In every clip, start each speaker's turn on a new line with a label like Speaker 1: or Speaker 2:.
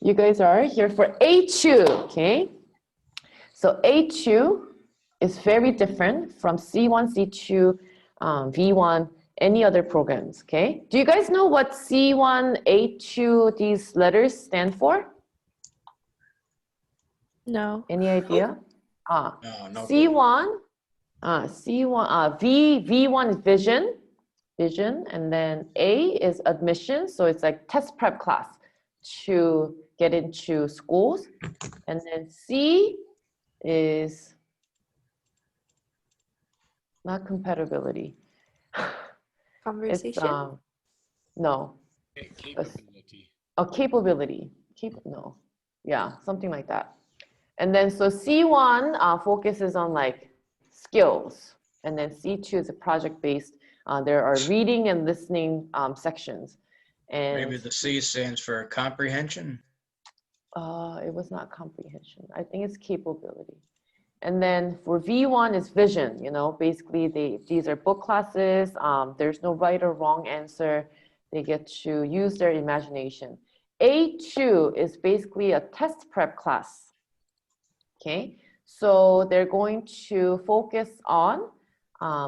Speaker 1: you guys are here for A2, okay? So A2 is very different from C1, C2, V1, any other programs, okay? Do you guys know what C1, A2, these letters stand for?
Speaker 2: No.
Speaker 1: Any idea?
Speaker 3: No, no clue.
Speaker 1: C1, V1 is vision, and then A is admission, so it's like test prep class to get into schools, and then C is not compatibility.
Speaker 2: Conversation?
Speaker 1: It's no,
Speaker 3: Capability.
Speaker 1: capability. No, yeah, something like that. And then so C1 focuses on like skills, and then C2 is a project based. There are reading and listening sections. And
Speaker 3: Maybe the C stands for comprehension.
Speaker 1: it was not comprehension. I think it's capability. And then for V1 is vision, you know, basically these are book classes. There's no right or wrong answer. They get to use their imagination. A2 is basically a test prep class. Okay, so they're going to focus on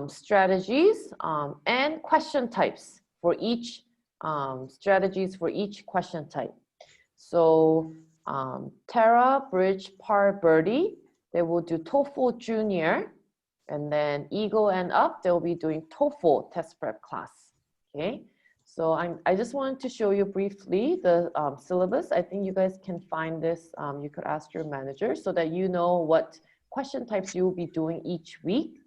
Speaker 1: strategies and question types for each strategies for each question type. So Tara, Bridge, Par, Birdie, they will do TOEFL Junior, and then Eagle and Up, they'll be doing TOEFL test prep class. Okay, so I just wanted to show you briefly the syllabus. I think you guys can find this. You could ask your manager so that you know what question types you will be doing each week.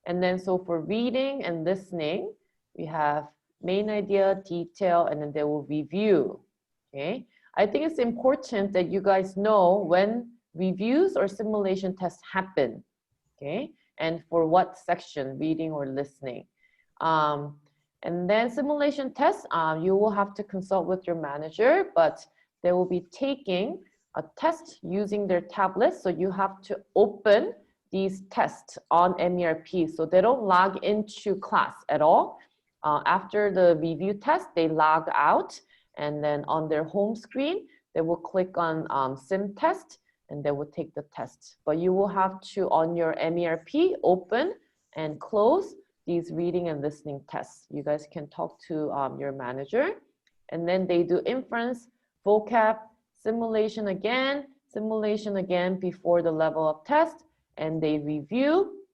Speaker 1: And then so for reading and listening, we have main idea, detail, and then they will review. Okay, I think it's important that you guys know when reviews or simulation tests happen. Okay, and for what section, reading or listening. And then simulation tests, you will have to consult with your manager, but they will be taking a test using their tablets. So you have to open these tests on MERP. So they don't log into class at all. After the review test, they log out, and then on their home screen, they will click on sim test, and they will take the test. But you will have to, on your MERP, open and close these reading and listening tests. You guys can talk to your manager, and then they do inference, vocab, simulation again before the level up test, and they review.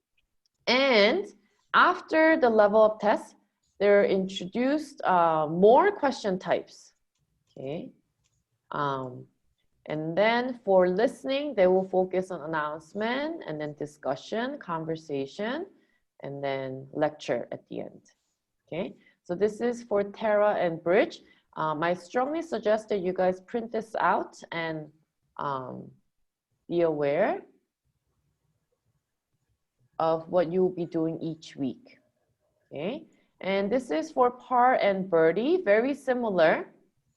Speaker 1: And after the level up test, they're introduced more question types, okay? And then for listening, they will focus on announcement, and then discussion, conversation, and then lecture at the end, okay? So this is for Tara and Bridge. I strongly suggest that you guys print this out and be aware of what you'll be doing each week, okay? And this is for Par and Birdie, very similar,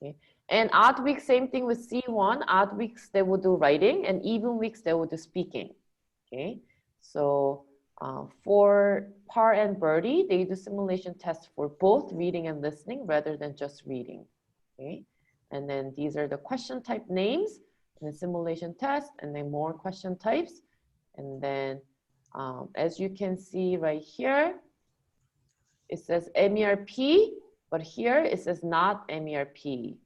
Speaker 1: okay? And odd weeks, same thing with C1. Odd weeks, they will do writing, and even weeks, they will do speaking, okay? So for Par and Birdie, they do simulation tests for both reading and listening rather than just reading, okay? And then these are the question type names, and the simulation test, and then more question types. And then as you can see right here, it says MERP, but here it says not MERP.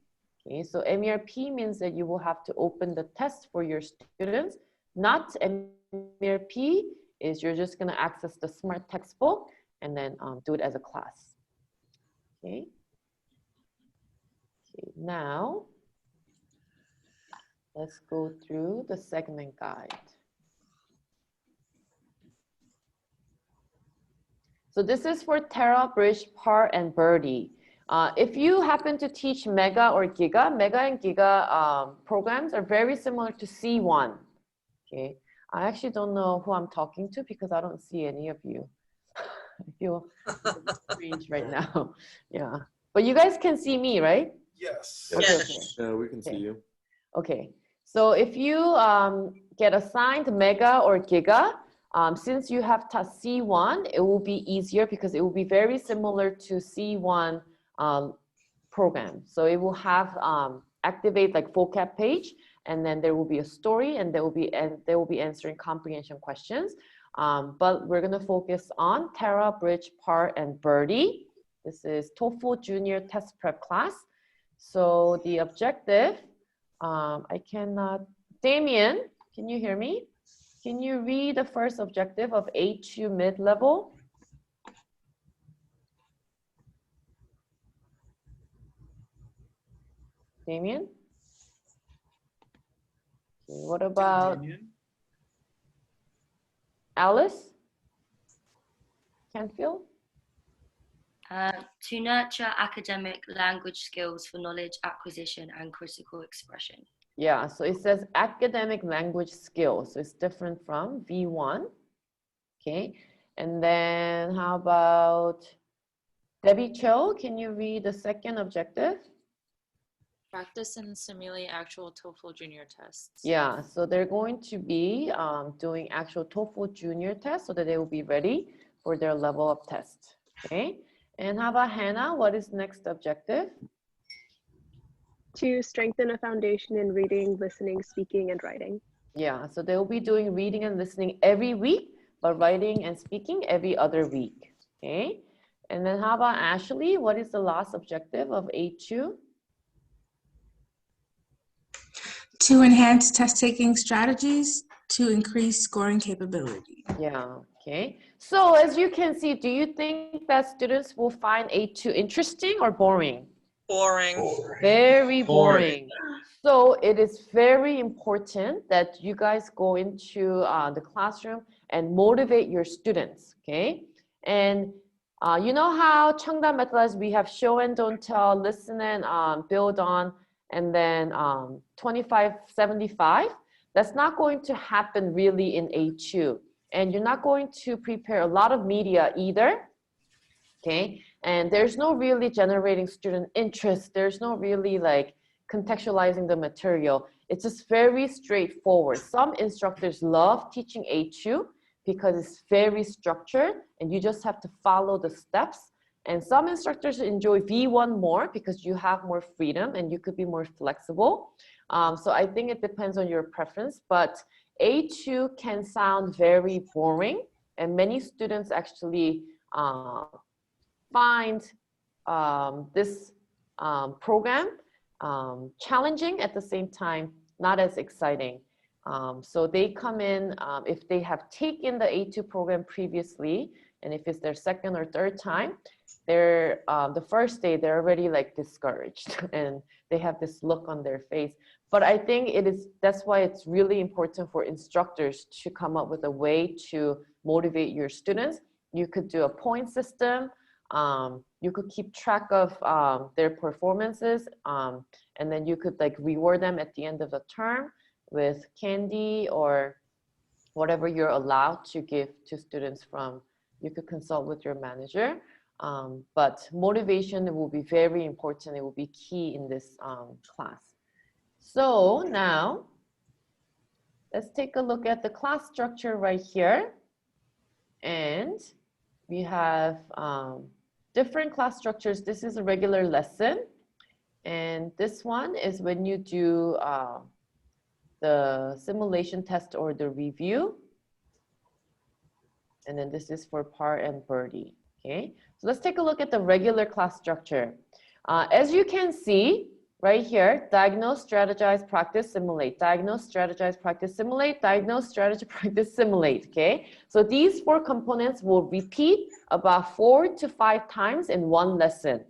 Speaker 1: Okay, so MERP means that you will have to open the test for your students. Not MERP is you're just gonna access the smart textbook and then do it as a class. Okay. Okay, now let's go through the segment guide. So this is for Tara, Bridge, Par, and Birdie. If you happen to teach Mega or Giga, Mega and Giga programs are very similar to C1. Okay, I actually don't know who I'm talking to because I don't see any of you. I feel strange right now. Yeah, but you guys can see me, right?
Speaker 4: Yes.
Speaker 1: Okay,
Speaker 3: Yes.
Speaker 1: okay.
Speaker 4: Yeah, we can see you.
Speaker 1: Okay, so if you get assigned Mega or Giga, since you have C1, it will be easier because it will be very similar to C1 program. So it will have activate like vocab page, and then there will be a story, and they will be answering comprehension questions. But we're gonna focus on Tara, Bridge, Par, and Birdie. This is TOEFL Junior Test Prep class. So the objective, I cannot, Damien, can you hear me? Can you read the first objective of A2 mid-level? Damien? Okay, what about Alice? Canfield?
Speaker 2: To nurture academic language skills for knowledge acquisition and critical expression.
Speaker 1: Yeah, so it says academic language skills. So it's different from V1. Okay, and then how about Debbie Cho? Can you read the second objective?
Speaker 4: Practice and simulate actual TOEFL junior tests.
Speaker 1: Yeah, so they're going to be doing actual TOEFL junior tests so that they will be ready for their level of test. Okay, and how about Hannah? What is next objective?
Speaker 5: To strengthen a foundation in reading, listening, speaking, and writing.
Speaker 1: Yeah, so they will be doing reading and listening every week, but writing and speaking every other week. Okay, and then how about Ashley? What is the last objective of A2?
Speaker 6: To enhance test-taking strategies to increase scoring capability.
Speaker 1: Yeah, okay. So as you can see, do you think that students will find A2 interesting or boring?
Speaker 7: Boring.
Speaker 1: Very boring. So it is very important that you guys go into the classroom and motivate your students, okay? And you know how Cheongda methodology, we have show and don't tell, listen and build on, and then 25-75? That's not going to happen really in A2. And you're not going to prepare a lot of media either, okay? And there's no really generating student interest. There's no really like contextualizing the material. It's just very straightforward. Some instructors love teaching A2 because it's very structured and you just have to follow the steps. And some instructors enjoy V1 more because you have more freedom and you could be more flexible. So I think it depends on your preference, but A2 can sound very boring, and many students actually find this program challenging, at the same time not as exciting. So they come in, if they have taken the A2 program previously, and if it's their second or third time, they're the first day they're already like discouraged and they have this look on their face. But I think that's why it's really important for instructors to come up with a way to motivate your students. You could do a point system. You could keep track of their performances, and then you could like reward them at the end of the term with candy or whatever you're allowed to give to students from. You could consult with your manager, but motivation will be very important. It will be key in this class. So now let's take a look at the class structure right here. And we have different class structures. This is a regular lesson. And this one is when you do the simulation test or the review. And then this is for Par and Birdie. Okay, so let's take a look at the regular class structure. As you can see right here, diagnose, strategize, practice, simulate. Diagnose, strategize, practice, simulate. Diagnose, strategize, practice, simulate. Okay, so these 4 components will repeat about 4 to 5 times in one lesson,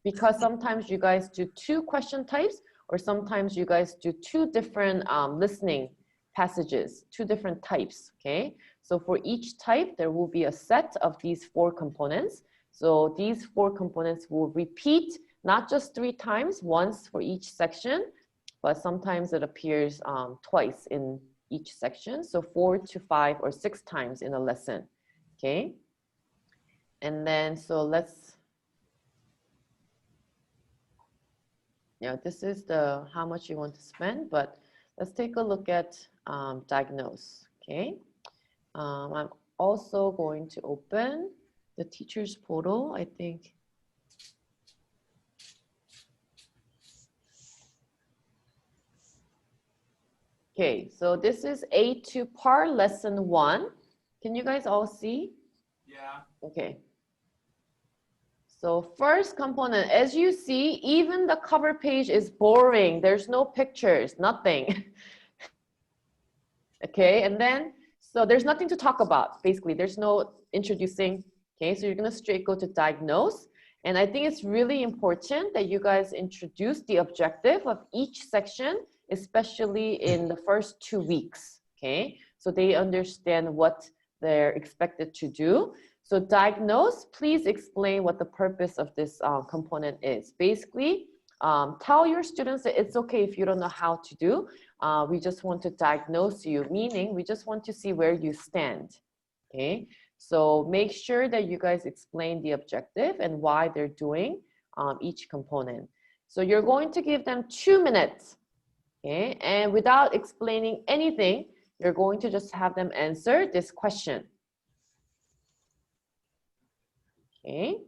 Speaker 1: because sometimes you guys do 2 question types, or sometimes you guys do 2 different listening passages, 2 different types. Okay, so for each type, there will be a set of these 4 components. So these 4 components will repeat not just 3 times, once for each section, but sometimes it appears twice in each section. So 4 to 5 or 6 times in a lesson, okay? And then, so let's, yeah, this is the how much you want to spend, but let's take a look at diagnose, okay? I'm also going to open the teacher's portal, I think. Okay, so this is A2 PAR lesson 1. Can you guys all see?
Speaker 7: Yeah.
Speaker 1: Okay. So first component, as you see, even the cover page is boring. There's no pictures, nothing. Okay, and then, so there's nothing to talk about, basically. There's no introducing. Okay, so you're gonna straight go to diagnose. And I think it's really important that you guys introduce the objective of each section, especially in the first 2 weeks, okay? So they understand what they're expected to do. So diagnose, please explain what the purpose of this component is. Basically, tell your students that it's okay if you don't know how to do. We just want to diagnose you, meaning we just want to see where you stand, okay? So make sure that you guys explain the objective and why they're doing each component. So you're going to give them 2 minutes, okay? And without explaining anything, you're going to just have them answer this question. Okay?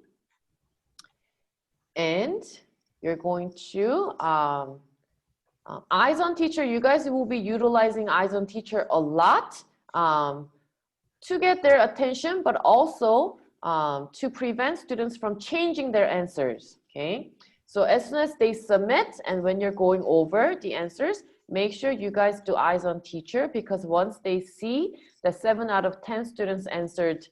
Speaker 1: And you're going to, eyes on teacher, you guys will be utilizing eyes on teacher a lot. To get their attention, but also to prevent students from changing their answers, okay? So as soon as they submit and when you're going over the answers, make sure you guys do eyes on teacher, because once they see that 7 out of 10 students answered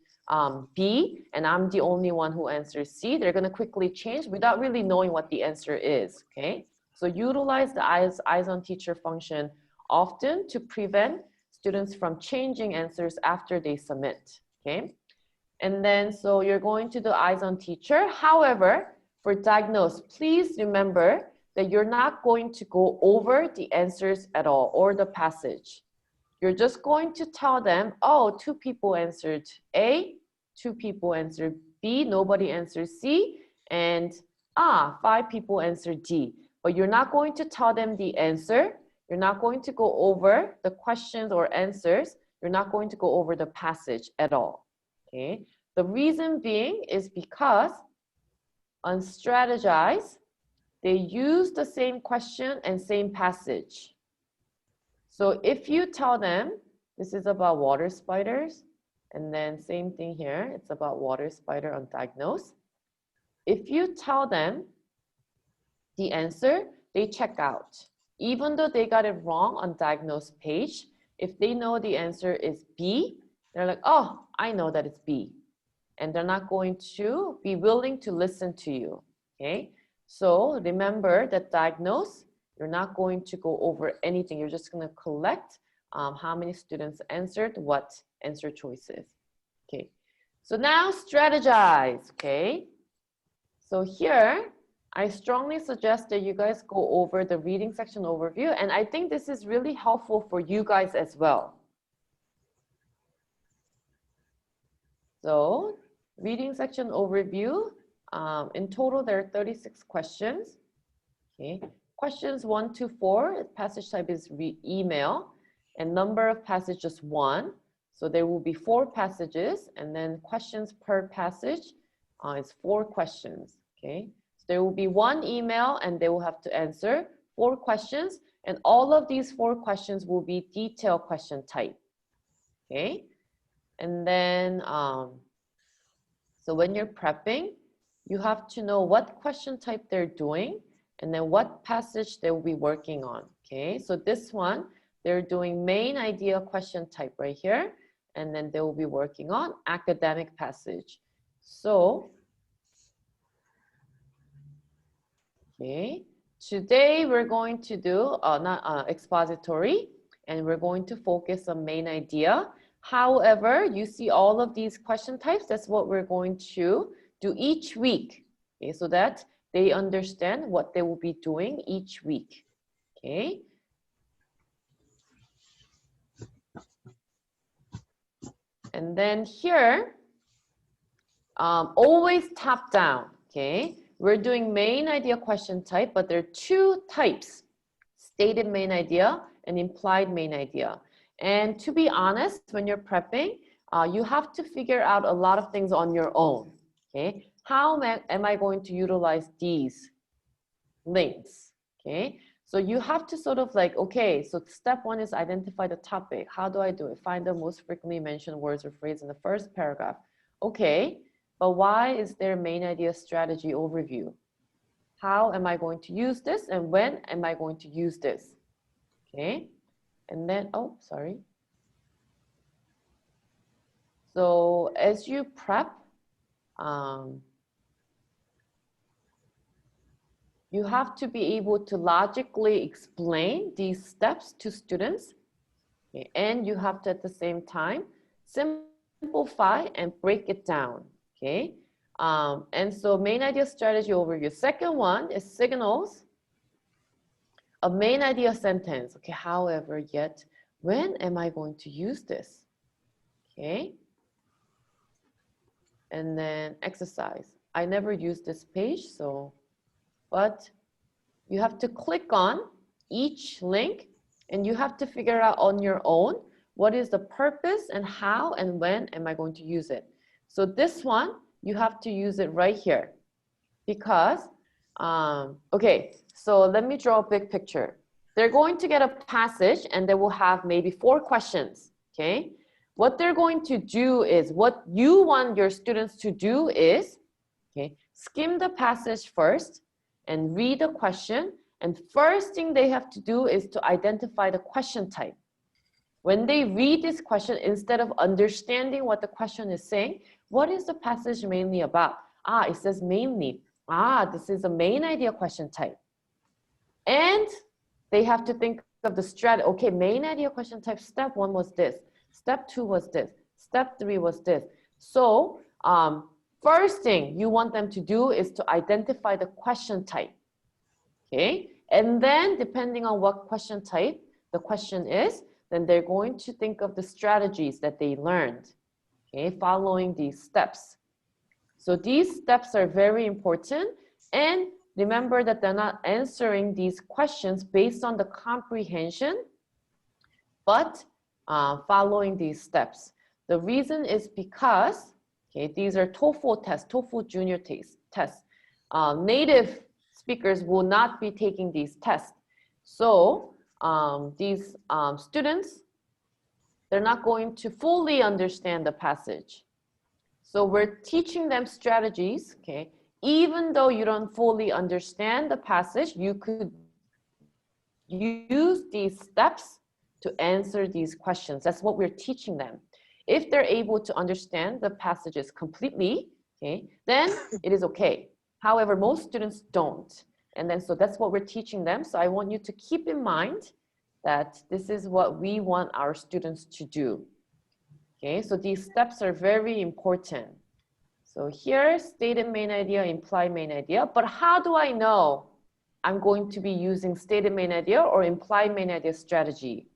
Speaker 1: B and I'm the only one who answers C, they're gonna quickly change without really knowing what the answer is, okay? So utilize the eyes on teacher function often to prevent students from changing answers after they submit, okay? And then, so you're going to do eyes on teacher. However, for diagnose, please remember that you're not going to go over the answers at all or the passage. You're just going to tell them, oh, 2 people answered A, 2 people answered B, nobody answered C, and 5 people answered D. But you're not going to tell them the answer. You're not going to go over the questions or answers. You're not going to go over the passage at all, okay? The reason being is because on strategize, they use the same question and same passage. So if you tell them this is about water spiders, and then same thing here, it's about water spider on diagnose. If you tell them the answer, they check out. Even though they got it wrong on diagnose page, if they know the answer is B, they're like, oh, I know that it's B. And they're not going to be willing to listen to you, okay? So remember that diagnose, you're not going to go over anything. You're just gonna collect how many students answered what answer choices, okay? So now strategize, okay? So here, I strongly suggest that you guys go over the reading section overview, and I think this is really helpful for you guys as well. So, reading section overview, in total there are 36 questions. Okay, questions 1 to 4, passage type is email, and number of passages 1. So there will be 4 passages, and then questions per passage is 4 questions, okay? There will be 1 email and they will have to answer 4 questions, and all of these 4 questions will be detailed question type, okay? And then, so when you're prepping, you have to know what question type they're doing and then what passage they will be working on, okay? So this one, they're doing main idea question type right here, and then they will be working on academic passage. So, okay, today we're going to do expository, and we're going to focus on main idea. However, you see all of these question types, that's what we're going to do each week, okay, so that they understand what they will be doing each week, okay? And then here, always top down, okay? We're doing main idea question type, but there are 2 types, stated main idea and implied main idea. And to be honest, when you're prepping, you have to figure out a lot of things on your own, okay? How am I going to utilize these links, okay? So you have to sort of like, okay, so step one is identify the topic. How do I do it? Find the most frequently mentioned words or phrase in the first paragraph. Okay, but why is there main idea strategy overview? How am I going to use this and when am I going to use this? Okay, and then, oh, sorry. So as you prep, you have to be able to logically explain these steps to students, okay? And you have to at the same time simplify and break it down, okay? And so main idea strategy overview. Second one is signals a main idea sentence, okay? However, yet, when am I going to use this, okay? And then exercise. I never use this page, so, but you have to click on each link and you have to figure out on your own what is the purpose and how and when am I going to use it. So this one, you have to use it right here because, okay, so let me draw a big picture. They're going to get a passage and they will have maybe 4 questions, okay? What they're going to do is, what you want your students to do is, okay, skim the passage first and read the question. And first thing they have to do is to identify the question type. When they read this question, instead of understanding what the question is saying, what is the passage mainly about? Ah, it says mainly. Ah, this is a main idea question type. And they have to think of the strategy. Okay, main idea question type, step 1 was this. Step 2 was this. Step 3 was this. So, first thing you want them to do is to identify the question type, okay? And then depending on what question type the question is, then they're going to think of the strategies that they learned, okay, following these steps. So these steps are very important, and remember that they're not answering these questions based on the comprehension, but following these steps. The reason is because, okay, these are TOEFL tests, TOEFL junior tests. Native speakers will not be taking these tests. So these students, they're not going to fully understand the passage. So we're teaching them strategies, okay? Even though you don't fully understand the passage, you could use these steps to answer these questions. That's what we're teaching them. If they're able to understand the passages completely, okay, then it is okay. However, most students don't. And then so that's what we're teaching them. So I want you to keep in mind that this is what we want our students to do. Okay, so these steps are very important. So here, stated main idea, implied main idea. But how do I know I'm going to be using stated main idea or implied main idea strategy?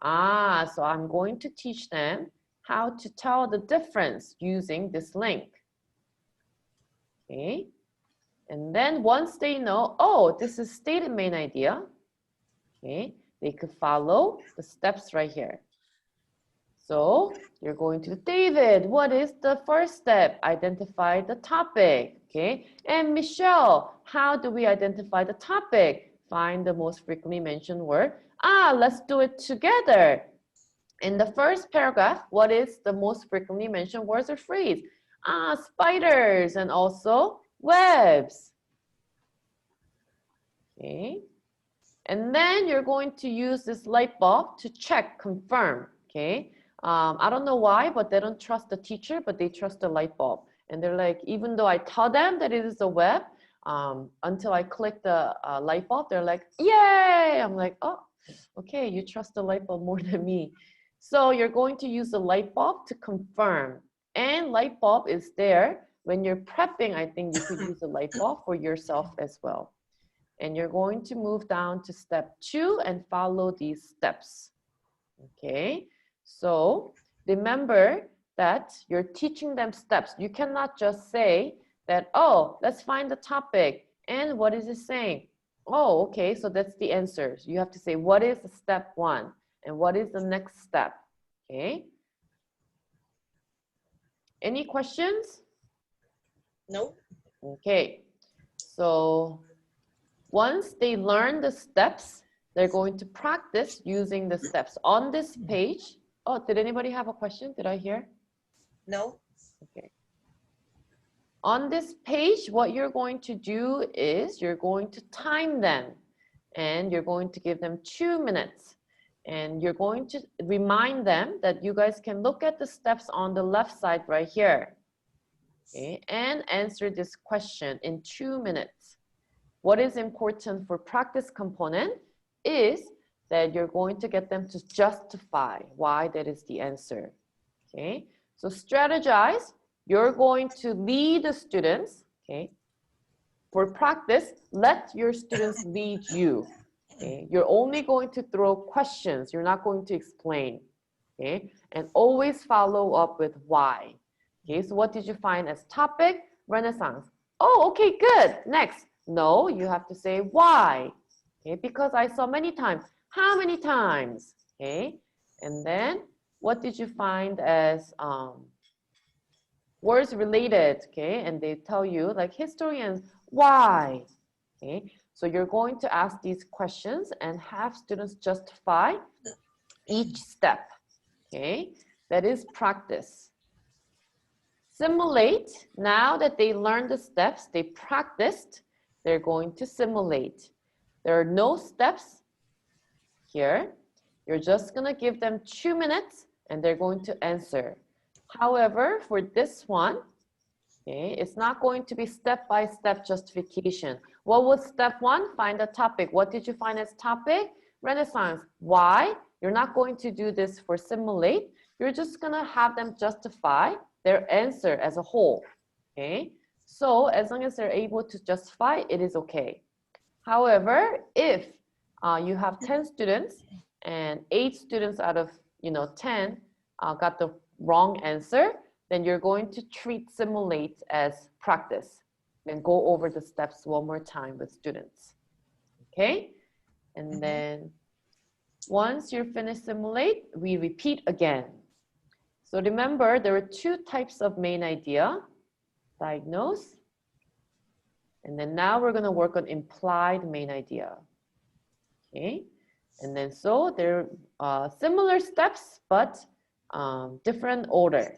Speaker 1: So I'm going to teach them how to tell the difference using this link. Okay, and then once they know, oh, this is stated main idea, okay, they could follow the steps right here. So you're going to, David, what is the first step? Identify the topic, okay? And Michelle, how do we identify the topic? Find the most frequently mentioned word. Let's do it together. In the first paragraph, what is the most frequently mentioned words or phrase? Spiders and also webs. Okay. And then you're going to use this light bulb to check, confirm, okay? I don't know why, but they don't trust the teacher, but they trust the light bulb. And they're like, even though I tell them that it is a web, until I click the light bulb, they're like, yay! I'm like, oh, okay, you trust the light bulb more than me. So you're going to use the light bulb to confirm. And light bulb is there. When you're prepping, I think you could use a light bulb for yourself as well. And you're going to move down to step 2 and follow these steps. Okay, so remember that you're teaching them steps. You cannot just say that, oh, let's find the topic. And what is it saying? Oh, okay, so that's the answer. You have to say, what is step 1? And what is the next step? Okay. Any questions?
Speaker 7: No.
Speaker 1: Okay, so Once they learn the steps, they're going to practice using the steps. On this page, oh, did anybody have a question? Did I hear?
Speaker 7: No.
Speaker 1: Okay. On this page, what you're going to do is you're going to time them and you're going to give them 2 minutes. And you're going to remind them that you guys can look at the steps on the left side right here. Okay, and answer this question in 2 minutes. What is important for practice component is that you're going to get them to justify why that is the answer. Okay, so strategize. You're going to lead the students. Okay, for practice, let your students lead you. Okay, you're only going to throw questions. You're not going to explain. Okay, and always follow up with why. Okay, so what did you find as topic? Renaissance. Oh, okay, good. Next. No, you have to say why. Okay, because I saw many times. How many times? Okay, and then what did you find as words related? Okay, and they tell you like historians, why? Okay, so you're going to ask these questions and have students justify each step. Okay, that is practice. Simulate. Now that they learned the steps, they practiced, they're going to simulate. There are no steps here. You're just going to give them 2 minutes and they're going to answer. However, for this one, okay, it's not going to be step-by-step justification. What was step 1? Find a topic. What did you find as topic? Renaissance. Why? You're not going to do this for simulate. You're just going to have them justify their answer as a whole. Okay, so as long as they're able to justify, it is okay. However, if you have 10 students and 8 students out of 10 got the wrong answer, then you're going to treat simulate as practice and go over the steps one more time with students. Okay, and then once you're finished simulate, we repeat again. So remember, there are 2 types of main idea, diagnose, and then now we're going to work on implied main idea. Okay, and then so they're similar steps, but different order.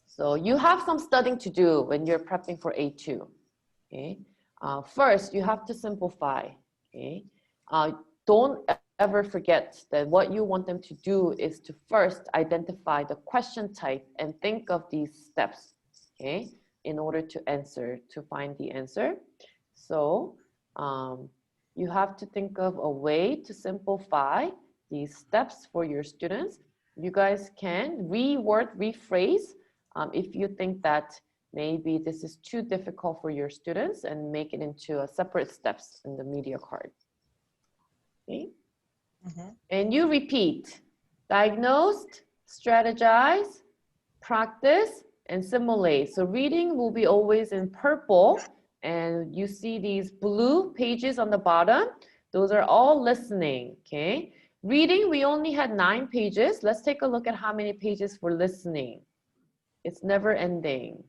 Speaker 1: So you have some studying to do when you're prepping for A2. Okay, first you have to simplify. Okay, don't ever forget that what you want them to do is to first identify the question type and think of these steps, okay, in order to find the answer. So you have to think of a way to simplify these steps for your students. You guys can reword, rephrase if you think that maybe this is too difficult for your students and make it into a separate steps in the media card. Okay. And you repeat, diagnosed, strategize, practice, and simulate. So reading will be always in purple, and you see these blue pages on the bottom. Those are all listening, okay? Reading, we only had 9 pages. Let's take a look at how many pages for listening. It's never ending.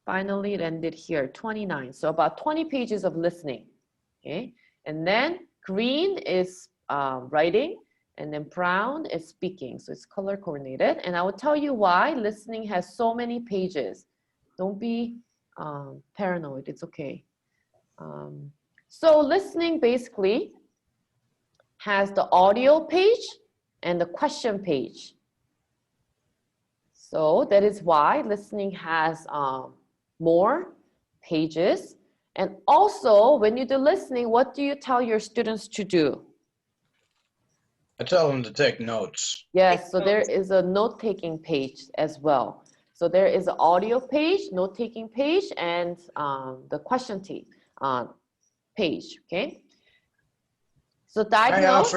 Speaker 1: Finally, it ended here, 29. So about 20 pages of listening, okay? And then green is writing, and then brown is speaking. So it's color coordinated. And I will tell you why listening has so many pages. Don't be paranoid, it's okay. So listening basically has the audio page and the question page. So that is why listening has more pages. And also, when you do listening, what do you tell your students to do?
Speaker 3: I tell them to take notes.
Speaker 1: Yes, so there is a note-taking page as well. So there is an audio page, note-taking page, and the question page, okay? So diagnose.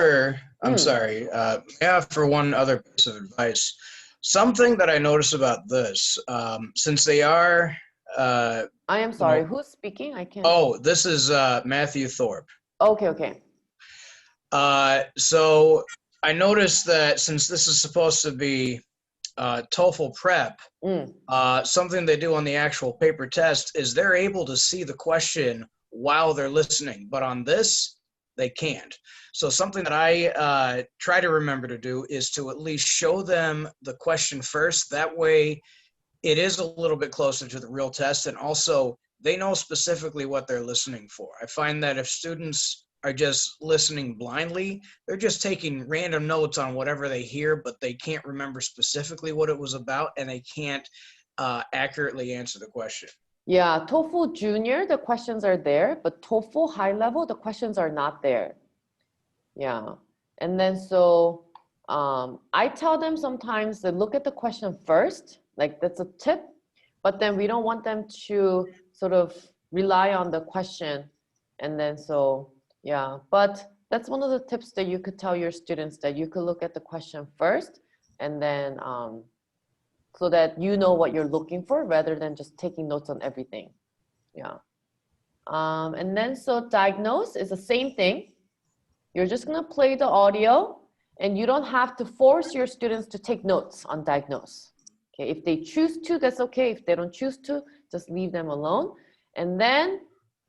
Speaker 3: I'm sorry, I offer one other piece of advice. Something that I notice about this, since they are...
Speaker 1: I am sorry, who's speaking? I can't...
Speaker 3: Oh, this is Matthew Thorpe.
Speaker 1: Okay.
Speaker 3: So I noticed that since this is supposed to be TOEFL prep, something they do on the actual paper test is they're able to see the question while they're listening, but on this, they can't. So something that I try to remember to do is to at least show them the question first. That way it is a little bit closer to the real test, and also they know specifically what they're listening for. I find that if students are just listening blindly, they're just taking random notes on whatever they hear, but they can't remember specifically what it was about, and they can't accurately answer the question.
Speaker 1: Yeah, TOEFL Junior, the questions are there, but TOEFL High Level, the questions are not there. Yeah, and then so I tell them sometimes to look at the question first, like that's a tip, but then we don't want them to sort of rely on the question. And then so, yeah, but that's one of the tips that you could tell your students, that you could look at the question first, and then so that you know what you're looking for rather than just taking notes on everything. Yeah. And then so diagnose is the same thing. You're just gonna play the audio, and you don't have to force your students to take notes on diagnose. Okay, if they choose to, that's okay. If they don't choose to, just leave them alone. And then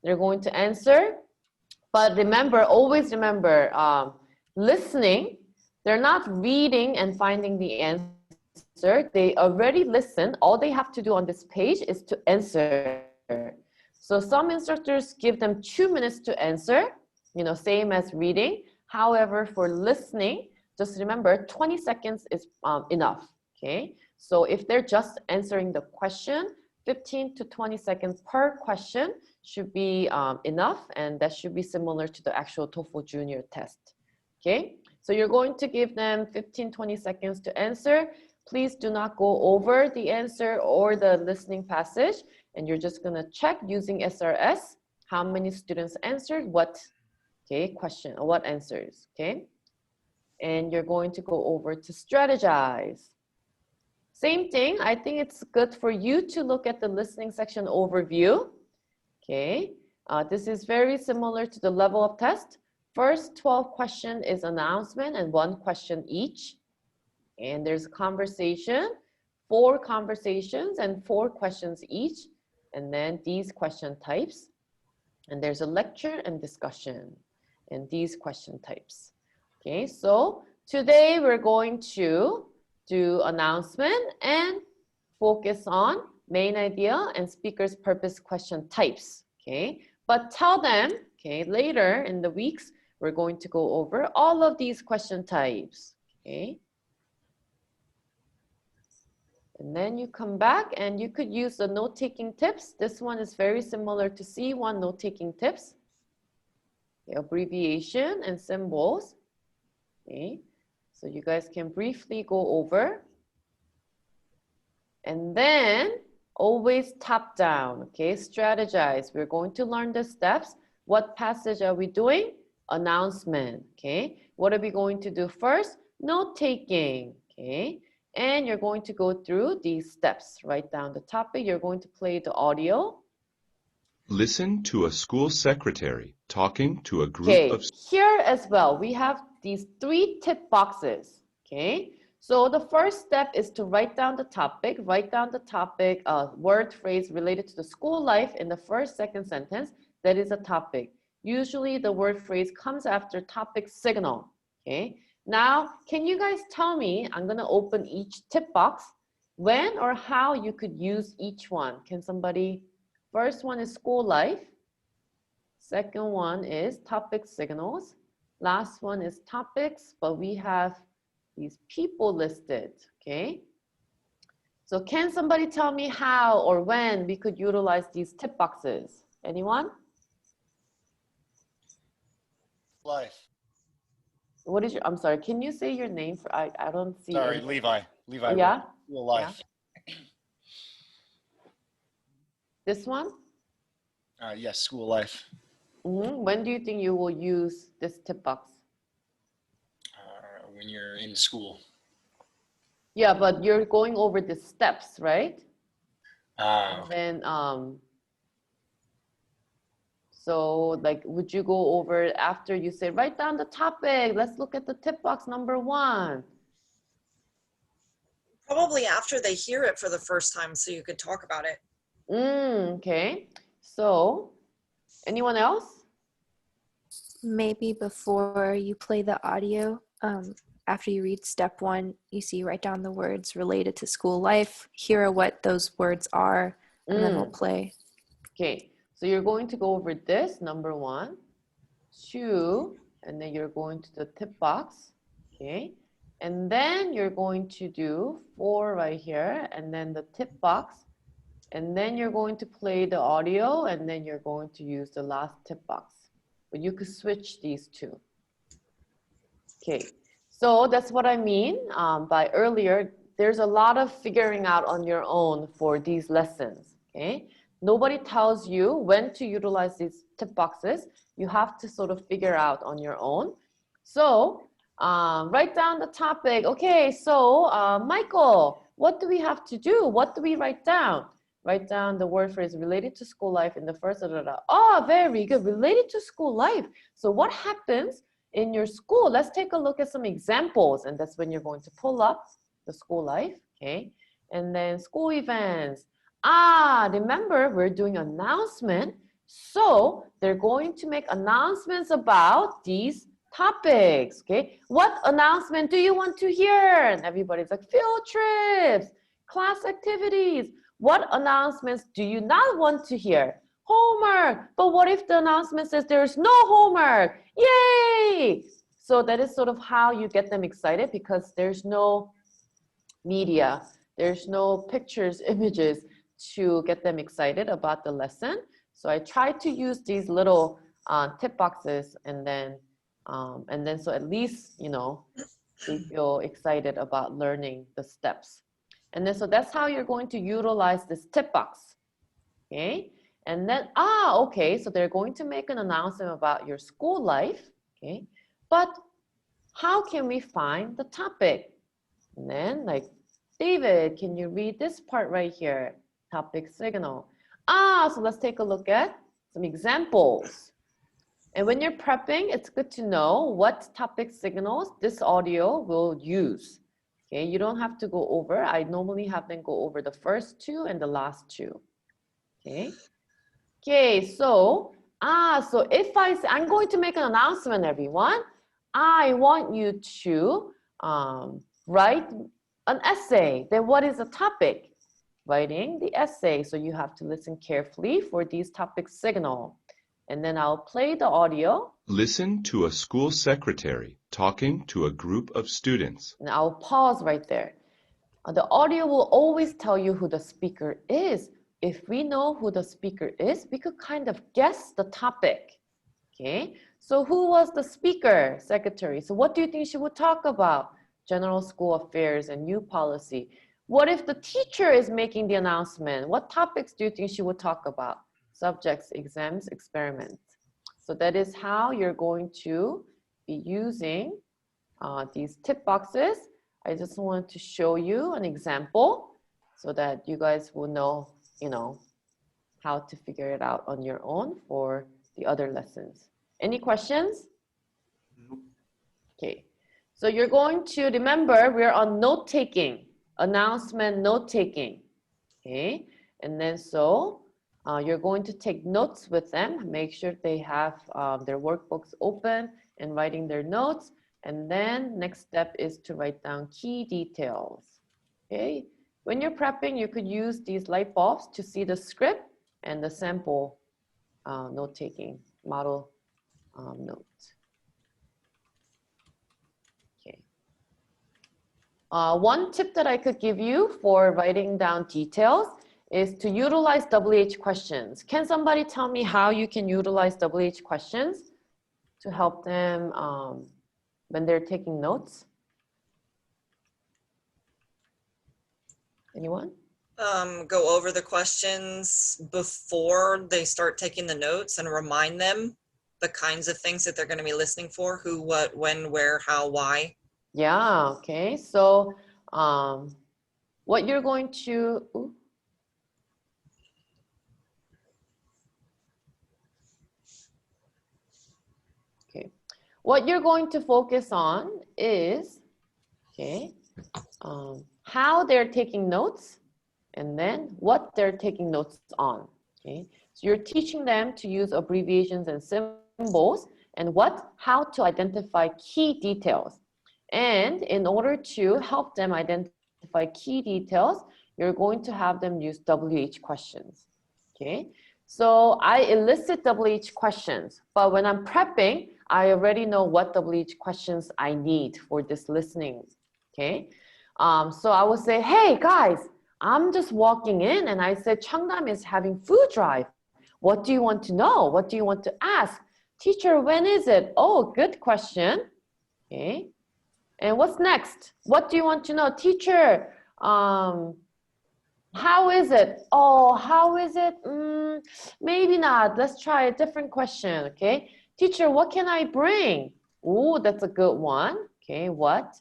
Speaker 1: they're going to answer. But remember, always remember, listening, they're not reading and finding the answer. They already listen. All they have to do on this page is to answer. So some instructors give them 2 minutes to answer, you know, same as reading. However, for listening, just remember 20 seconds is enough, okay? So if they're just answering the question, 15 to 20 seconds per question should be enough, and that should be similar to the actual TOEFL Junior test, okay? So you're going to give them 15, 20 seconds to answer. Please do not go over the answer or the listening passage, and you're just gonna check using SRS how many students answered what, okay, question or what answers, okay? And you're going to go over to strategize. Same thing, I think it's good for you to look at the listening section overview, okay? This is very similar to the level of test. First 12 question is announcement and 1 question each. And there's conversation, 4 conversations and 4 questions each. And then these question types. And there's a lecture and discussion and these question types. Okay, so today we're going to do announcement and focus on main idea and speaker's purpose question types. Okay, but tell them, okay, later in the weeks, we're going to go over all of these question types. Okay. And then you come back and you could use the note-taking tips. This one is very similar to C1 note-taking tips. Okay, abbreviation and symbols. Okay, so you guys can briefly go over. And then always top down, okay, strategize. We're going to learn the steps. What passage are we doing? Announcement, okay. What are we going to do first? Note-taking, okay. And you're going to go through these steps. Write down the topic. You're going to play the audio.
Speaker 7: Listen to a school secretary talking to a group of...
Speaker 1: Here as well, we have these 3 tip boxes, okay? So the first step is to write down the topic. Write down the topic, word, phrase related to the school life in the first, second sentence. That is a topic. Usually the word phrase comes after topic signal, okay? Now, can you guys tell me, I'm gonna open each tip box, when or how you could use each one? Can somebody, first one is school life. Second one is topic signals. Last one is topics, but we have these people listed, okay? So can somebody tell me how or when we could utilize these tip boxes? Anyone?
Speaker 8: Life.
Speaker 1: What is your, I'm sorry, can you say your name for, I don't see.
Speaker 8: Sorry,
Speaker 1: any.
Speaker 8: Levi. Levi.
Speaker 1: Yeah?
Speaker 8: Real life.
Speaker 1: This one?
Speaker 8: Yes, school life.
Speaker 1: When do you think you will use this tip box?
Speaker 8: When you're in school.
Speaker 1: Yeah, but you're going over the steps, right?
Speaker 8: Okay.
Speaker 1: And then, so like, would you go over after you say, write down the topic, let's look at the tip box number 1.
Speaker 9: Probably after they hear it for the first time so you could talk about it.
Speaker 1: Okay, so Anyone else?
Speaker 10: Maybe before you play the audio, after you read step 1, you see write down the words related to school life, hear what those words are, and then we'll play.
Speaker 1: Okay, so you're going to go over this, number 1, 2, and then you're going to the tip box, okay? And then you're going to do 4 right here, and then the tip box, and then you're going to play the audio, and then you're going to use the last tip box. But you could switch these two. Okay, so that's what I mean by earlier. There's a lot of figuring out on your own for these lessons, okay? Nobody tells you when to utilize these tip boxes. You have to sort of figure out on your own. So write down the topic. Okay, so Michael, what do we have to do? What do we write down? Write down the word phrase related to school life in the first. Oh, very good. Related to school life. So what happens in your school? Let's take a look at some examples. And that's when you're going to pull up the school life. Okay. And then school events. Remember, we're doing announcement. So they're going to make announcements about these topics. Okay. What announcement do you want to hear? And everybody's like field trips, class activities. What announcements do you not want to hear? Homework. But what if the announcement says there's no homework? Yay! So that is sort of how you get them excited, because there's no media, there's no pictures, images to get them excited about the lesson. So I try to use these little tip boxes, and then so at least, you know, they feel excited about learning the steps. And then so that's how you're going to utilize this tip box. Okay. And then, okay, so they're going to make an announcement about your school life. Okay. But how can we find the topic? And then, like, David, can you read this part right here? Topic signal. So let's take a look at some examples. And when you're prepping, it's good to know what topic signals this audio will use. Okay, you don't have to go over. I normally have them go over the first 2 and the last 2. Okay. Okay, so so if I say, I'm going to make an announcement, everyone. I want you to write an essay. Then what is the topic? Writing the essay. So you have to listen carefully for these topic signal. And then I'll play the audio.
Speaker 7: Listen to a school secretary talking to a group of students.
Speaker 1: And I'll pause right there. The audio will always tell you who the speaker is. If we know who the speaker is, we could kind of guess the topic. Okay, so who was the speaker? Secretary. So what do you think she would talk about? General school affairs and new policy. What if the teacher is making the announcement? What topics do you think she would talk about? Subjects, exams, experiments. So that is how you're going to be using these tip boxes. I just wanted to show you an example so that you guys will know, you know, how to figure it out on your own for the other lessons. Any questions? Okay, so you're going to remember we're on note taking, announcement note taking. Okay, and then so you're going to take notes with them. Make sure they have their workbooks open and writing their notes. And then next step is to write down key details. Okay, when you're prepping, you could use these light bulbs to see the script and the sample note taking model notes. Okay. One tip that I could give you for writing down details is to utilize WH questions. Can somebody tell me how you can utilize WH questions to help them when they're taking notes? Anyone?
Speaker 9: Go over the questions before they start taking the notes and remind them the kinds of things that they're going to be listening for, who, what, when, where, how, why.
Speaker 1: Yeah, okay. So what you're going to, okay, what you're going to focus on is, okay, how they're taking notes and then what they're taking notes on. Okay, So you're teaching them to use abbreviations and symbols and what? How to identify key details. And in order to help them identify key details, you're going to have them use WH questions. Okay, so I elicit WH questions, but when I'm prepping, I already know what WH questions I need for this listening. Okay, so I will say, hey guys, I'm just walking in and I said Cheongdam is having food drive. What do you want to know? What do you want to ask? Teacher, when is it? Oh, good question. Okay. And what's next? What do you want to know? Teacher, how is it? Oh, how is it? Maybe not. Let's try a different question, okay? Teacher, what can I bring? Oh, that's a good one. Okay, what?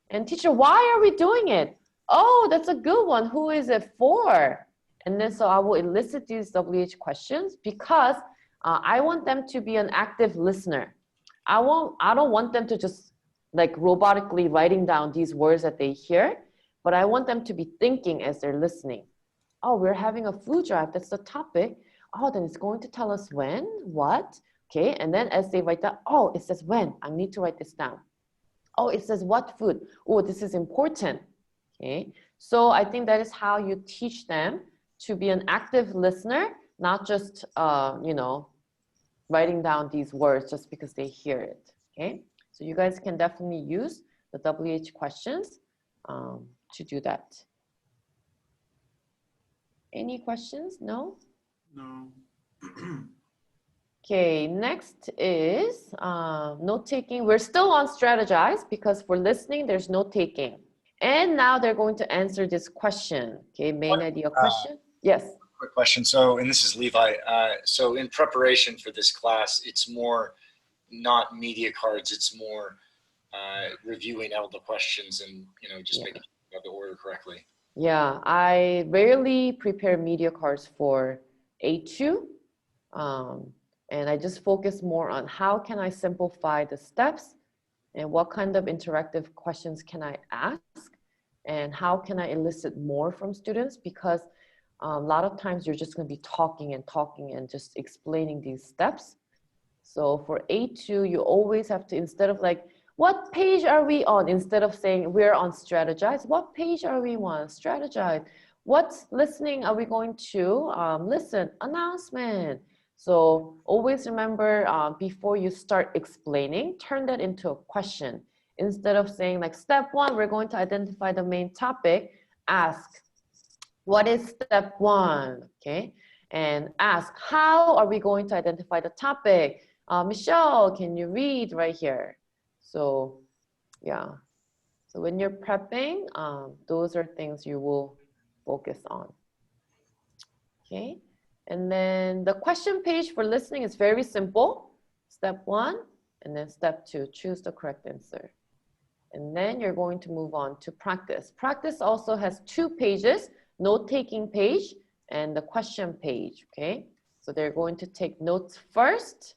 Speaker 1: And teacher, why are we doing it? Oh, that's a good one. Who is it for? And then so I will elicit these WH questions because I want them to be an active listener. I don't want them to just like robotically writing down these words that they hear, but I want them to be thinking as they're listening. Oh, we're having a food drive. That's the topic. Oh, then it's going to tell us when, what, okay? And then as they write that, oh, it says when. I need to write this down. Oh, it says what food. Oh, this is important, okay? So I think that is how you teach them to be an active listener, not just, you know, writing down these words just because they hear it, okay? So you guys can definitely use the WH questions to do that. Any questions? No?
Speaker 11: No.
Speaker 1: Okay, next is note-taking. We're still on strategize because for listening, there's note-taking. And now they're going to answer this question. Okay, main idea question. Yes.
Speaker 8: Quick question. So, and this is Levi. So in preparation for this class, it's more not media cards. It's more reviewing all the questions and, you know, just making sure you have the order correctly.
Speaker 1: Yeah, I rarely prepare media cards for A2. And I just focus more on how can I simplify the steps and what kind of interactive questions can I ask and how can I elicit more from students, because a lot of times you're just going to be talking and just explaining these steps. So for A2, you always have to, instead of like, what page are we on? Instead of saying we're on strategize, what page are we on? Strategize. What listening are we going to listen? Announcement. So always remember before you start explaining, turn that into a question. Instead of saying like step one, we're going to identify the main topic, ask, what is step one? Okay. And ask, how are we going to identify the topic? Michelle, can you read right here? So yeah. So when you're prepping, those are things you will focus on. Okay. And then the question page for listening is very simple. Step one, and then step two, choose the correct answer. And then you're going to move on to practice. Practice also has 2 pages, note-taking page and the question page, okay? So they're going to take notes first,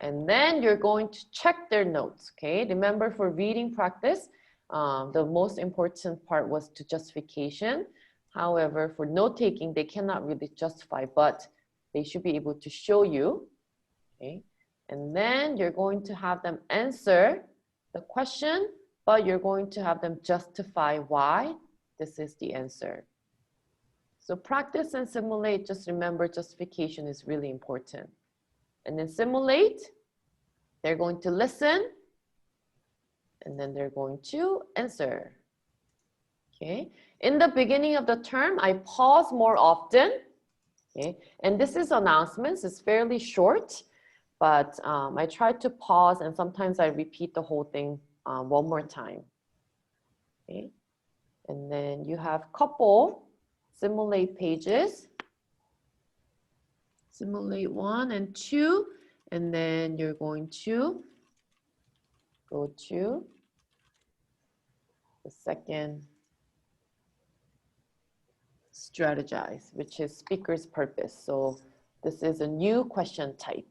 Speaker 1: and then you're going to check their notes, okay? Remember, for reading practice, the most important part was to justification. However, for note-taking, they cannot really justify, but they should be able to show you, okay? And then you're going to have them answer the question, but you're going to have them justify why this is the answer. So practice and simulate, just remember justification is really important. And then simulate, they're going to listen, and then they're going to answer. Okay. In the beginning of the term, I pause more often. Okay. And this is announcements. It's fairly short, but I try to pause and sometimes I repeat the whole thing one more time. Okay. And then you have couple simulate pages. Simulate 1 and 2. And then you're going to go to the second strategize, which is speaker's purpose. So this is a new question type,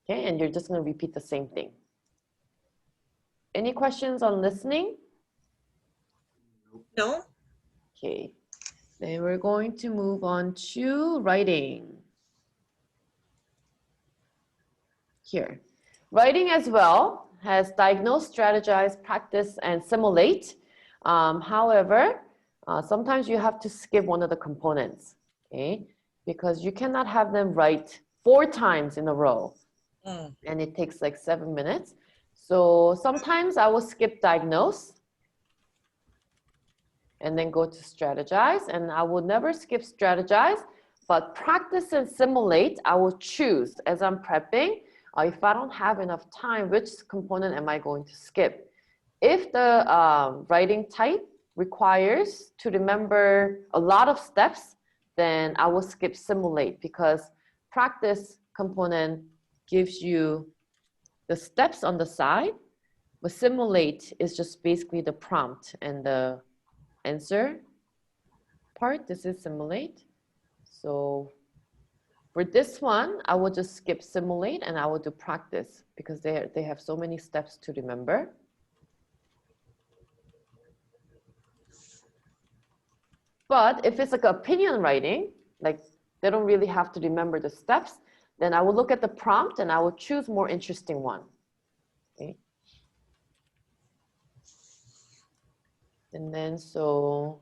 Speaker 1: okay? And you're just going to repeat the same thing. Any questions on listening?
Speaker 9: No.
Speaker 1: Okay, then we're going to move on to writing. here. Writing as well has diagnose, strategize, practice, and simulate. However, sometimes you have to skip one of the components, okay? Because you cannot have them write 4 times in a row. And it takes like 7 minutes. So sometimes I will skip diagnose and then go to strategize. And I will never skip strategize, but practice and simulate, I will choose as I'm prepping. If I don't have enough time, which component am I going to skip? If the writing type requires to remember a lot of steps, then I will skip simulate, because practice component gives you the steps on the side, but simulate is just basically the prompt and the answer part. This is simulate. So for this one, I will just skip simulate and I will do practice, because they have so many steps to remember. But if it's like opinion writing, like they don't really have to remember the steps, then I will look at the prompt and I will choose more interesting one. Okay. And then so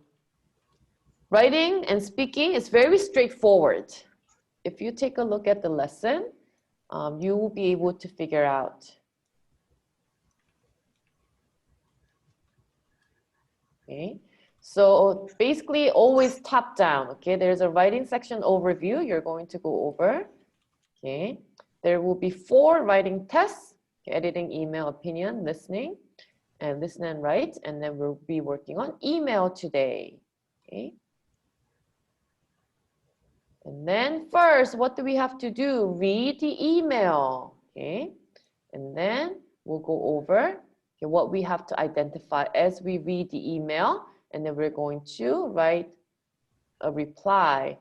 Speaker 1: writing and speaking is very straightforward. If you take a look at the lesson, you will be able to figure out. Okay. So basically always top down, okay? There's a writing section overview you're going to go over, okay? There will be 4 writing tests, okay? Editing, email, opinion, listening, and listen and write, and then we'll be working on email today, okay? And then first, what do we have to do? Read the email, okay? And then we'll go over okay, what we have to identify as we read the email, and then we're going to write a reply.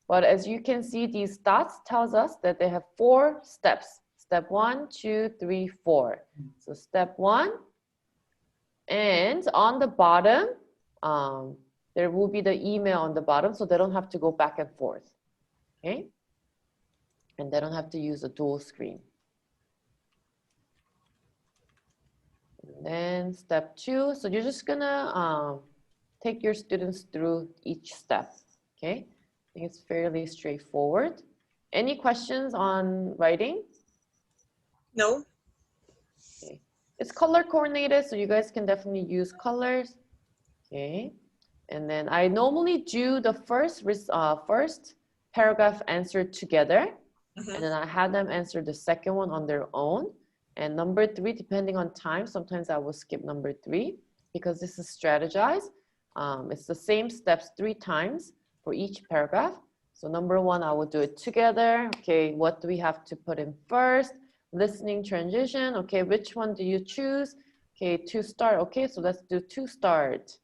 Speaker 1: But as you can see, these dots tells us that they have 4 steps. Step 1, 2, 3, 4. So step 1, and on the bottom, there will be the email on the bottom, so they don't have to go back and forth. Okay, and they don't have to use a dual screen. And then step 2, so you're just gonna take your students through each step. Okay, I think it's fairly straightforward. Any questions on writing?
Speaker 9: No.
Speaker 1: Okay, it's color coordinated, so you guys can definitely use colors. Okay, and then I normally do the first paragraph answer together, and then I have them answer the second one on their own. And number 3, depending on time, sometimes I will skip number 3 because this is strategize. It's the same steps 3 times for each paragraph. So number 1, I will do it together. Okay, what do we have to put in first? Listening, transition. Okay, which one do you choose? Okay, to start. Okay, so let's do to start.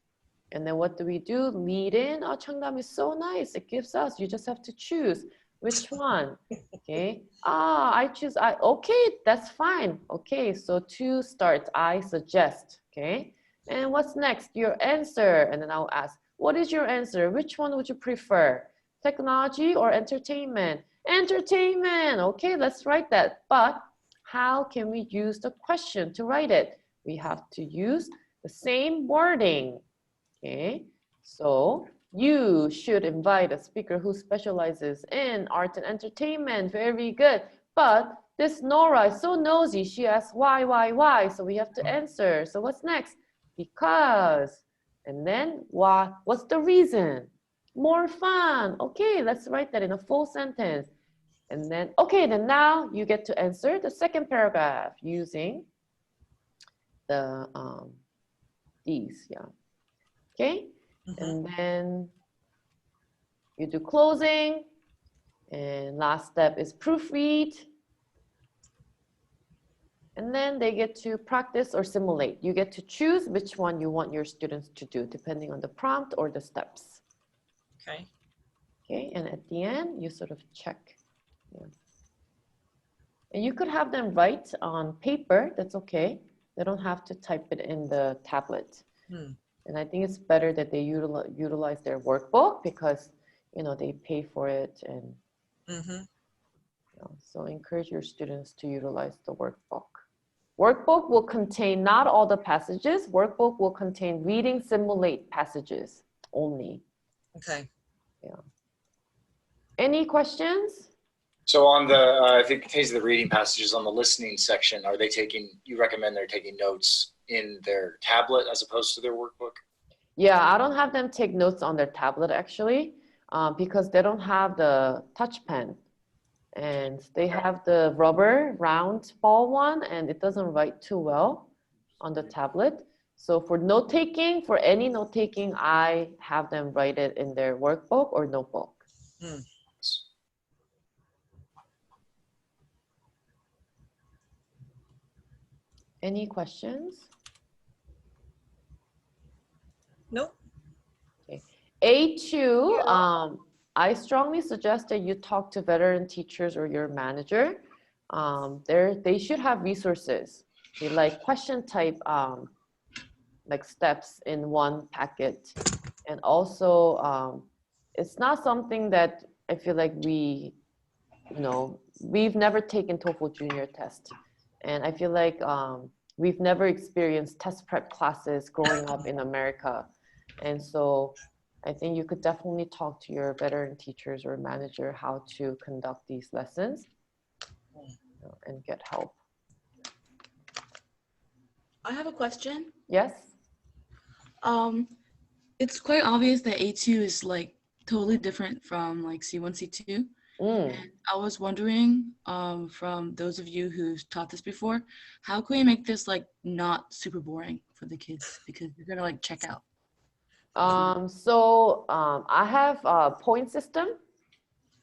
Speaker 1: And then what do we do? Lead in. Oh, Changgam is so nice. It gives us, you just have to choose which one. Okay. I choose I. Okay, that's fine. Okay, so to start, I suggest. Okay. And what's next? Your answer. And then I'll ask, what is your answer? Which one would you prefer? Technology or entertainment? Entertainment. Okay, let's write that. But how can we use the question to write it? We have to use the same wording. Okay, so you should invite a speaker who specializes in art and entertainment. Very good. But this Nora is so nosy. She asks why? So we have to answer. So what's next? Because. And then why? What's the reason? More fun. Okay, let's write that in a full sentence. And then, okay, then now you get to answer the second paragraph using the these, yeah. Okay, and then you do closing, and last step is proofread. And then they get to practice or simulate. You get to choose which one you want your students to do, depending on the prompt or the steps.
Speaker 9: Okay.
Speaker 1: Okay, and at the end, you sort of check. Yeah. And you could have them write on paper, that's okay. They don't have to type it in the tablet. And I think it's better that they utilize their workbook because, you know, they pay for it and So encourage your students to utilize the workbook. Workbook will contain not all the passages. Workbook will contain reading simulate passages only.
Speaker 9: Okay.
Speaker 1: Yeah. Any questions?
Speaker 8: So on the, I think phase of the reading passages on the listening section, are they taking, you recommend they're taking notes in their tablet as opposed to their workbook?
Speaker 1: Yeah, I don't have them take notes on their tablet actually, because they don't have the touch pen. And they have the rubber round ball one, and it doesn't write too well on the tablet. So for note taking, for any note taking, I have them write it in their workbook or notebook. Any questions?
Speaker 9: Nope.
Speaker 1: Okay. A2, I strongly suggest that you talk to veteran teachers or your manager. They should have resources. They like question type, like steps in one packet. And also, it's not something that I feel like we've never taken TOEFL junior test. And I feel like we've never experienced test prep classes growing up in America. And so I think you could definitely talk to your veteran teachers or manager how to conduct these lessons and get help.
Speaker 11: I have a question.
Speaker 1: Yes?
Speaker 11: It's quite obvious that A2 is like totally different from like C1, C2. And I was wondering, from those of you who've taught this before, how can we make this like not super boring for the kids because they're gonna like check out?
Speaker 1: I have a point system.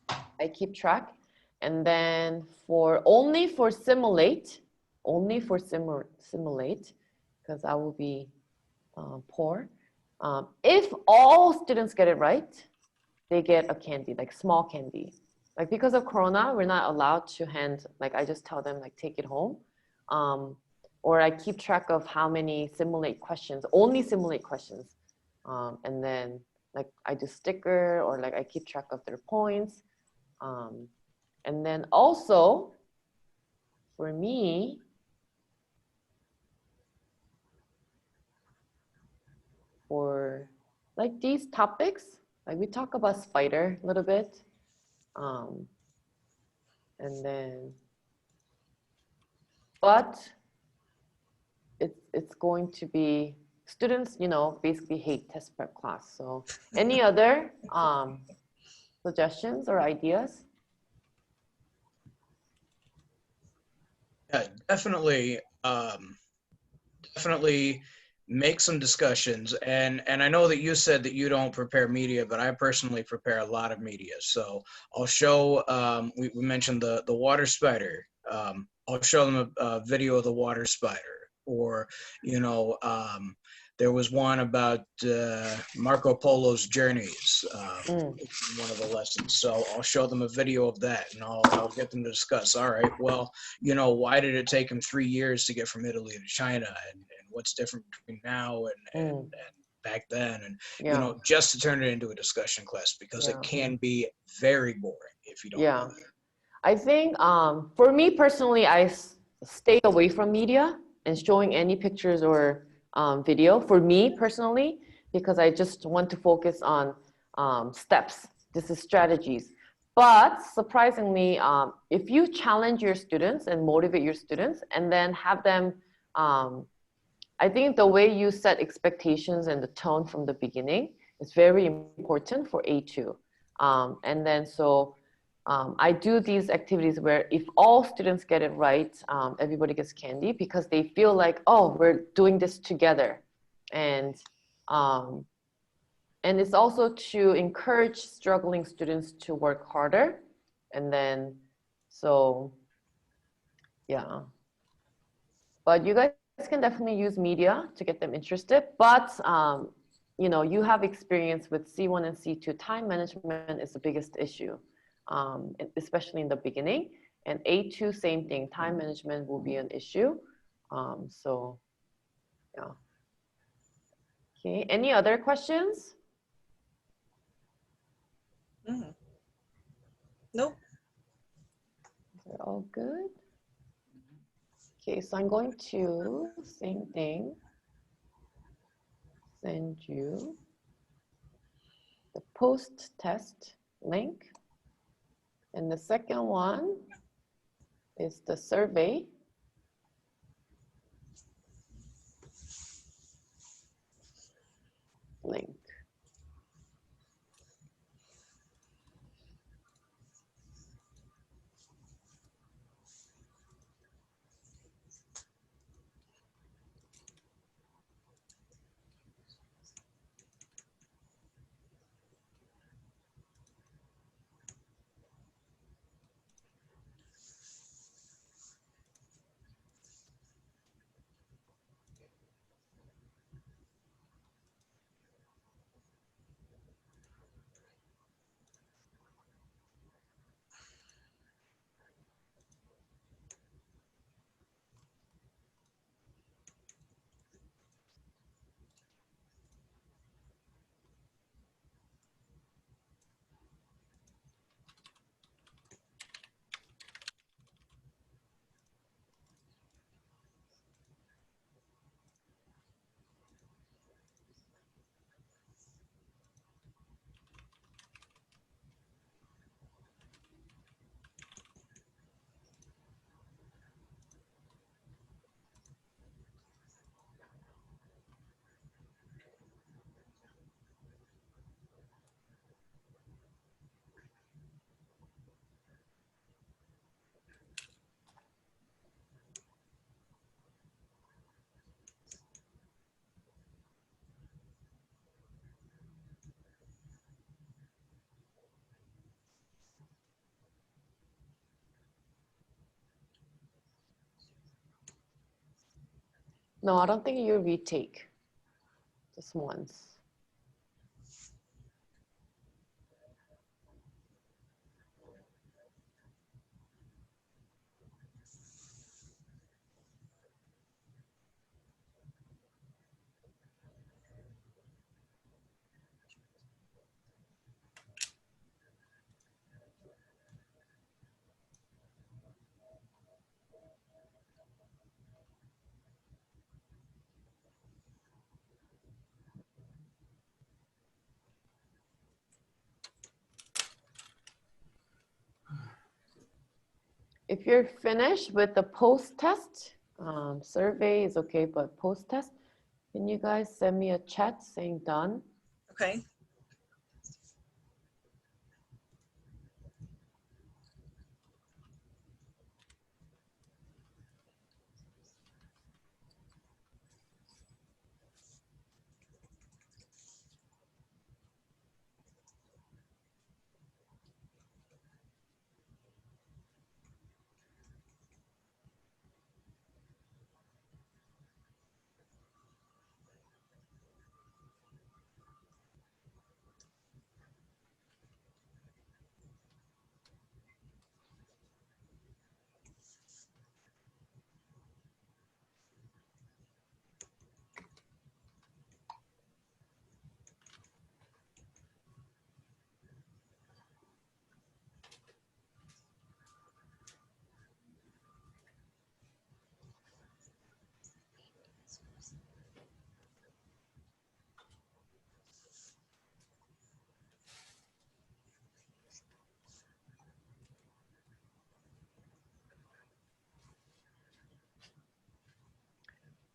Speaker 1: I keep track. And then only for simulate, because I will be poor. If all students get it right, they get a candy, like small candy. Like because of Corona, we're not allowed to hand, like I just tell them like take it home. Or I keep track of how many simulate questions, only simulate questions. And then like I do sticker or like I keep track of their points. And then also for me, for like these topics, like we talk about spider a little bit. And then, but it's going to be, students, basically hate test prep class. So any other suggestions or ideas?
Speaker 3: Yeah, definitely make some discussions. And I know that you said that you don't prepare media, but I personally prepare a lot of media. So I'll show, we mentioned the water spider. I'll show them a video of the water spider, or, there was one about Marco Polo's journeys, one of the lessons. So I'll show them a video of that, and I'll get them to discuss, all right, well, why did it take him 3 years to get from Italy to China, and what's different between now and back then, and just to turn it into a discussion class, because it can be very boring if you don't know that.
Speaker 1: I think for me personally, I stay away from media and showing any pictures or video for me personally, because I just want to focus on steps. This is strategies. But surprisingly, if you challenge your students and motivate your students and then have them, I think the way you set expectations and the tone from the beginning is very important for A2. And then I do these activities where if all students get it right, everybody gets candy, because they feel like, oh, we're doing this together. And it's also to encourage struggling students to work harder. And then, but you guys can definitely use media to get them interested. But, you have experience with C1 and C2. Time management is the biggest issue. Especially in the beginning, and A2, same thing, time management will be an issue. Okay, any other questions?
Speaker 9: Nope.
Speaker 1: We're all good? Okay, so I'm going to, same thing, send you the post-test link. And the second one is the survey. Link. No, I don't think you retake, just once. If you're finished with the post-test, survey is okay, but post-test, can you guys send me a chat saying done?
Speaker 9: Okay.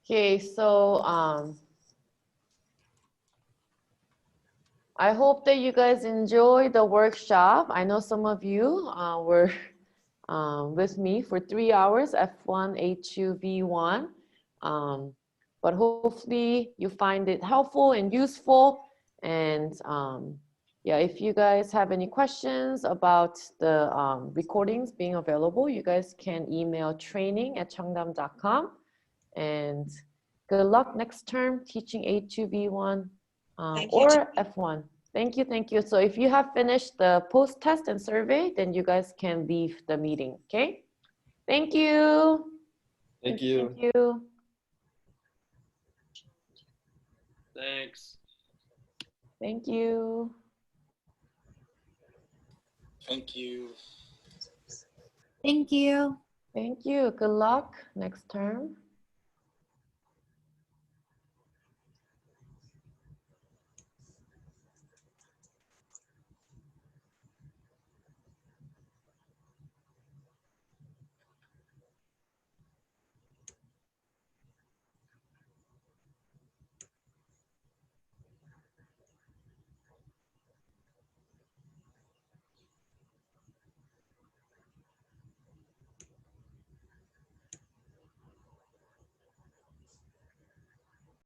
Speaker 1: Okay, so I hope that you guys enjoy the workshop. I know some of you were with me for 3 hours, F1, H2, V1. But hopefully you find it helpful and useful. And yeah, if you guys have any questions about the recordings being available, you guys can email training@cheongdam.com. And good luck next term teaching A2, V1
Speaker 9: Thank you.
Speaker 1: or F1. Thank you, thank you. So if you have finished the post-test and survey, then you guys can leave the meeting, okay? Thank you.
Speaker 12: Thank you.
Speaker 1: Thank you.
Speaker 12: Thanks.
Speaker 1: Thank you.
Speaker 8: Thank you.
Speaker 10: Thank you.
Speaker 1: Thank you. Good luck next term.